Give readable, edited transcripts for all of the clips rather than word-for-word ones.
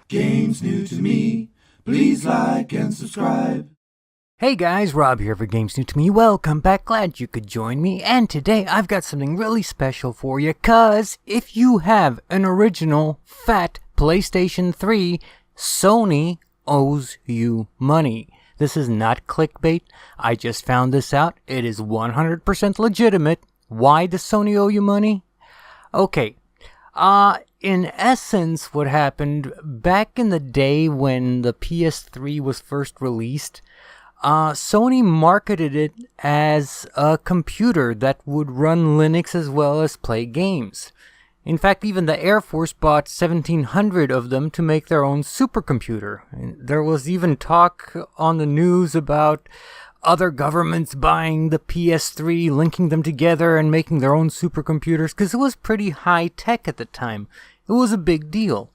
Games new to me. Please like and subscribe. Hey guys, Rob here for Games New to Me. Welcome back, glad you could join me. And today I've got something really special for you, cause if you have an original fat PlayStation 3, Sony owes you money. This is not clickbait. I just found this out. It is 100% legitimate. Why does Sony owe you money? Okay. In essence, what happened back in the day when the PS3 was first released, Sony marketed it as a computer that would run Linux as well as play games. In fact, even the Air Force bought 1,700 of them to make their own supercomputer. There was even talk on the news about other governments buying the PS3, linking them together and making their own supercomputers, because it was pretty high tech at the time. It was a big deal.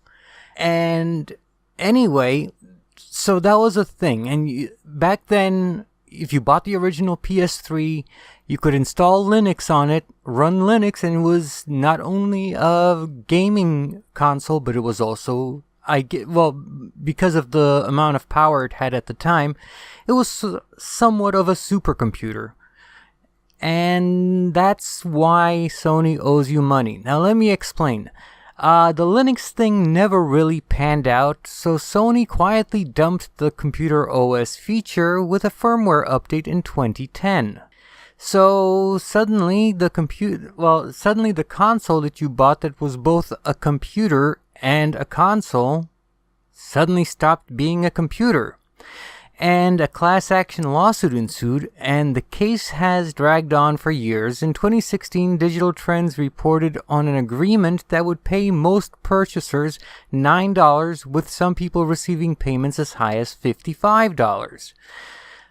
And anyway, so that was a thing. And back then, if you bought the original PS3, you could install Linux on it, run Linux, and it was not only a gaming console, but it was also, because of the amount of power it had at the time, it was somewhat of a supercomputer. And that's why Sony owes you money. Now let me explain. The Linux thing never really panned out, so Sony quietly dumped the computer OS feature with a firmware update in 2010. So suddenly the console that you bought that was both a computer and a console suddenly stopped being a computer. And a class action lawsuit ensued, and the case has dragged on for years. In 2016, Digital Trends reported on an agreement that would pay most purchasers $9, with some people receiving payments as high as $55.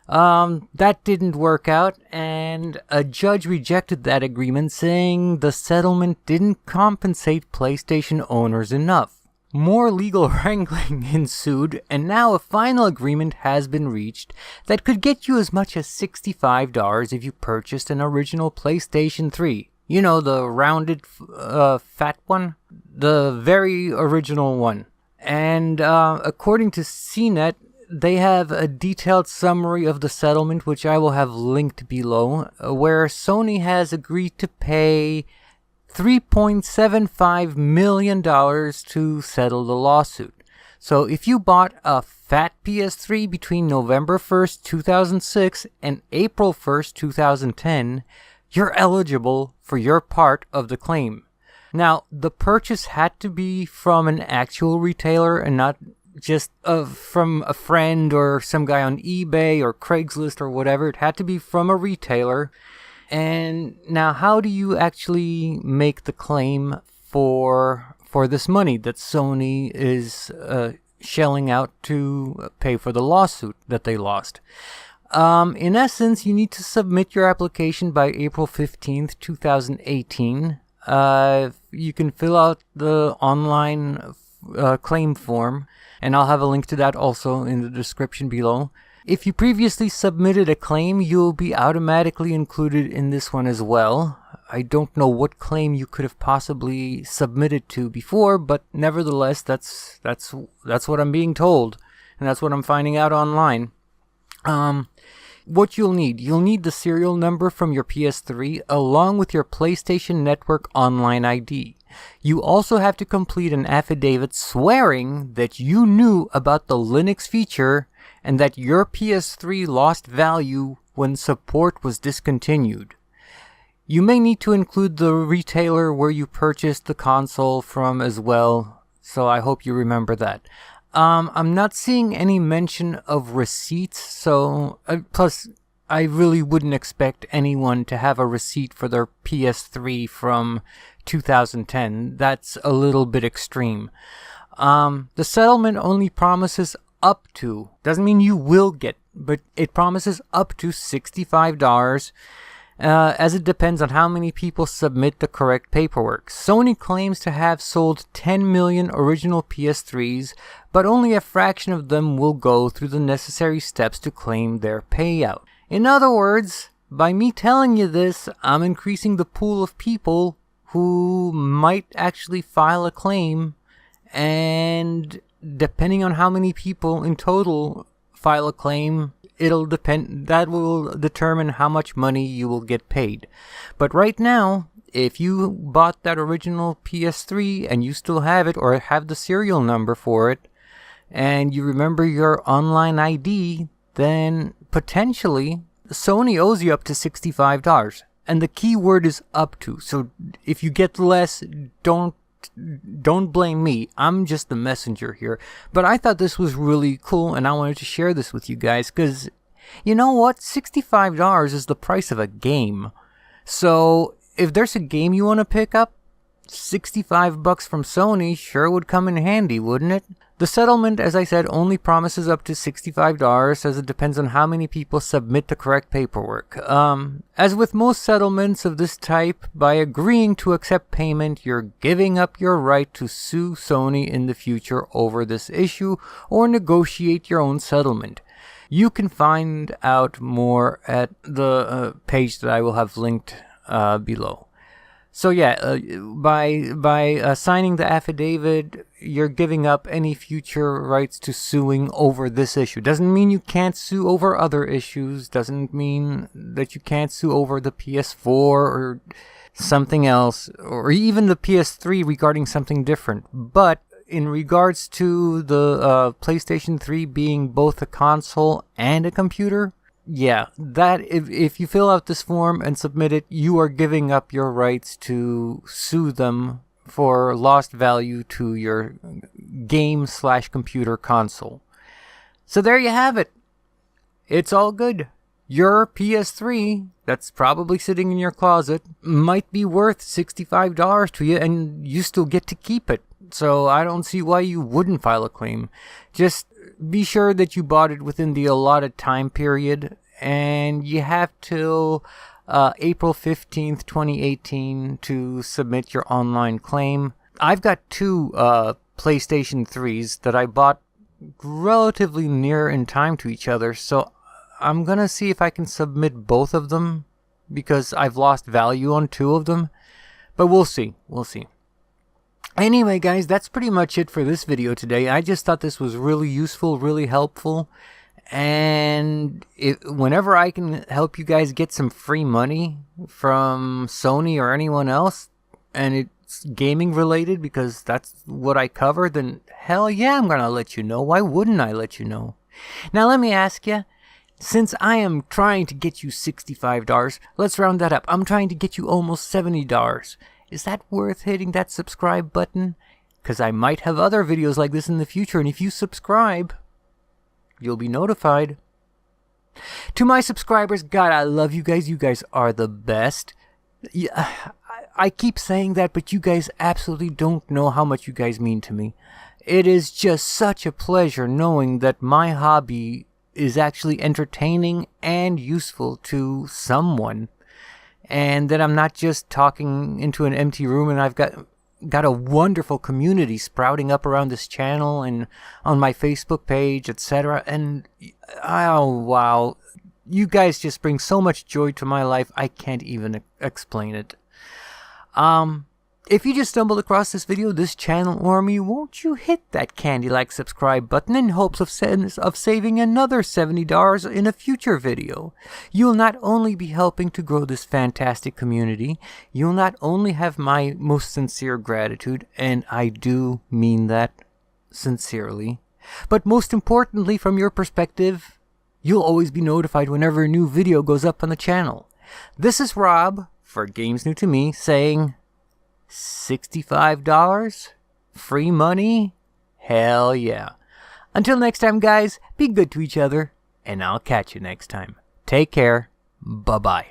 That didn't work out, and a judge rejected that agreement, saying the settlement didn't compensate PlayStation owners enough. More legal wrangling ensued, and now a final agreement has been reached that could get you as much as $65 if you purchased an original PlayStation 3. You know, the rounded, fat one? The very original one. And according to CNET, they have a detailed summary of the settlement, which I will have linked below, where Sony has agreed to pay $3.75 million to settle the lawsuit. So if you bought a fat PS3 between November 1st, 2006 and April 1st, 2010, you're eligible for your part of the claim. Now, the purchase had to be from an actual retailer and not just from a friend or some guy on eBay or Craigslist or whatever. It had to be from a retailer. And now, how do you actually make the claim for this money that Sony is shelling out to pay for the lawsuit that they lost? In essence, you need to submit your application by April 15th, 2018. You can fill out the online claim form, and I'll have a link to that also in the description below. If you previously submitted a claim, you'll be automatically included in this one as well. I don't know what claim you could have possibly submitted to before, but nevertheless, that's what I'm being told, and that's what I'm finding out online. What you'll need the serial number from your PS3 along with your PlayStation Network online ID. You also have to complete an affidavit swearing that you knew about the Linux feature and that your PS3 lost value when support was discontinued. You may need to include the retailer where you purchased the console from as well, so I hope you remember that. I'm not seeing any mention of receipts, so plus I really wouldn't expect anyone to have a receipt for their PS3 from 2010. That's a little bit extreme. The settlement only promises up to, doesn't mean you will get, but it promises up to $65, as it depends on how many people submit the correct paperwork. Sony claims to have sold 10 million original PS3s, but only a fraction of them will go through the necessary steps to claim their payout. In other words, by me telling you this, I'm increasing the pool of people who might actually file a claim and depending on how many people in total file a claim, that will determine how much money you will get paid. But right now, if you bought that original PS3 and you still have it or have the serial number for it, and you remember your online ID, then potentially Sony owes you up to $65. And the key word is up to. So if you get less, don't blame me. I'm just the messenger here. But I thought this was really cool, and I wanted to share this with you guys because, you know what? $65 is the price of a game. So if there's a game you want to pick up, $65 from Sony sure would come in handy, wouldn't it? The settlement, as I said, only promises up to $65, as it depends on how many people submit the correct paperwork. As with most settlements of this type, by agreeing to accept payment, you're giving up your right to sue Sony in the future over this issue or negotiate your own settlement. You can find out more at the page that I will have linked below. So yeah, by signing the affidavit, you're giving up any future rights to suing over this issue. Doesn't mean you can't sue over other issues. Doesn't mean that you can't sue over the PS4 or something else, or even the PS3 regarding something different. But in regards to the PlayStation 3 being both a console and a computer, yeah, that if you fill out this form and submit it, you are giving up your rights to sue them for lost value to your game/computer console. So there you have it. It's all good. Your PS3 that's probably sitting in your closet might be worth $65 to you, and you still get to keep it. So I don't see why you wouldn't file a claim. Just be sure that you bought it within the allotted time period, and you have till April 15th, 2018 to submit your online claim. I've got two PlayStation 3s that I bought relatively near in time to each other, so I'm gonna see if I can submit both of them because I've lost value on two of them, but we'll see. Anyway, guys, that's pretty much it for this video today. I just thought this was really useful, really helpful. And whenever I can help you guys get some free money from Sony or anyone else, and it's gaming related because that's what I cover, then hell yeah, I'm going to let you know. Why wouldn't I let you know? Now, let me ask you, since I am trying to get you $65, let's round that up. I'm trying to get you almost $70. Is that worth hitting that subscribe button? Because I might have other videos like this in the future, and if you subscribe, you'll be notified. To my subscribers, God, I love you guys. You guys are the best. Yeah, I keep saying that, but you guys absolutely don't know how much you guys mean to me. It is just such a pleasure knowing that my hobby is actually entertaining and useful to someone. And that I'm not just talking into an empty room, and I've got a wonderful community sprouting up around this channel and on my Facebook page, etc. And oh wow, you guys just bring so much joy to my life, I can't even explain it. If you just stumbled across this video, this channel, or me, won't you hit that candy-like subscribe button in hopes of saving another $70 in a future video? You'll not only be helping to grow this fantastic community, you'll not only have my most sincere gratitude, and I do mean that sincerely, but most importantly, from your perspective, you'll always be notified whenever a new video goes up on the channel. This is Rob, for Games New to Me, saying $65? Free money? Hell yeah. Until next time, guys, be good to each other, and I'll catch you next time. Take care. Bye-bye.